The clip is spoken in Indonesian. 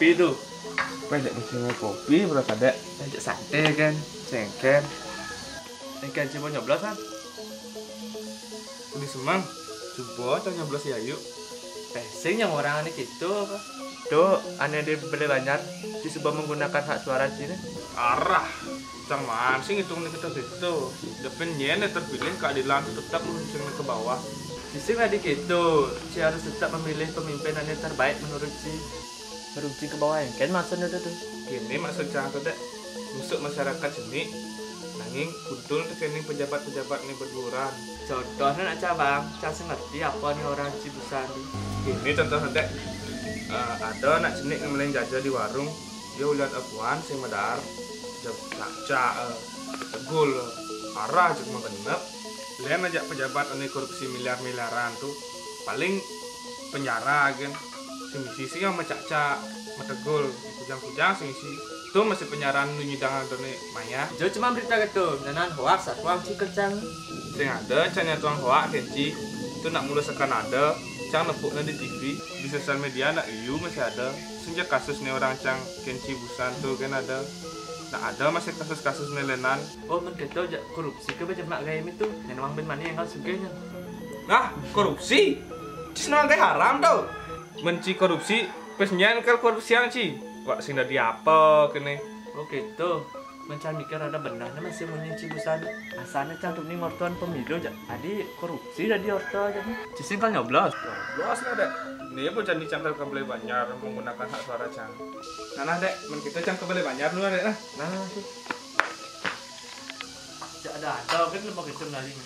kopi tuh. Pendek mesinnya kopi berapa dek? Ajak santai kan, cengken. Cengken coba nyoblos kan? Ini semang, coba coba nyoblos ya yuk. Pesing yang orang ini gitu apa? Tuh, aneh dibeli banyak. Disebab menggunakan hak suara sini. Arah, cang man sih ngitung kita gitu. Depan nyen terpilih keadilan itu tetap muncul ke bawah. Sisi nggak gitu, si harus tetap memilih pemimpin yang terbaik menurut si. Meruncing ke bawah yang kan maksudnya tuh. Gini maksud cang tuh dek, musuh masyarakat sini. Nanging kudul ke kini pejabat-pejabat ini berguran. Contohnya nak cabang, saya ngerti apa nih orang Cibusan nih. Gini contoh dek, ada anak jenik yang meleng jajah di warung. Dia lihat akuan si medar, caca, tegul, arah cuma genep. Lihat aja pejabat ini korupsi miliar-miliaran tuh, paling penjara kan. Sisi yang mecaca, metegul, kujang-kujang sisi itu masih penjara nyidang adone maya. Jo cuma berita gitu, nanan hoax, satu si kencang. Sing ada canya tuang hoax kenci, itu nak mulai sekan ada, cang nepuknya di TV, di sosial media nak iu masih ada. Sejak kasus nih orang cang kenci busan tuh kan ada. Nah ada masih kasus-kasus nelenan. Oh men gitu korupsi ke baca mak gaya itu, yang memang ben mana yang kau sugihnya. Nah korupsi, cisna teh haram tau. Menci korupsi, pesnya kan korupsi yang ci. Wah sing dari apa kene? Oh gitu. Mencari mikir ada benarnya masih punya Cibusan. Asalnya cantum nih mortuan pemilu aja. Adi korupsi dari orto aja nih. Cisin kan nyoblos. Nyoblos lah dek. Ini pun candi cangkal kembali banyak menggunakan hak suara cang. Nah dek, men kita cang kembali banyak dulu dek. Nah, tuh. Tidak ada kan lembaga itu nali.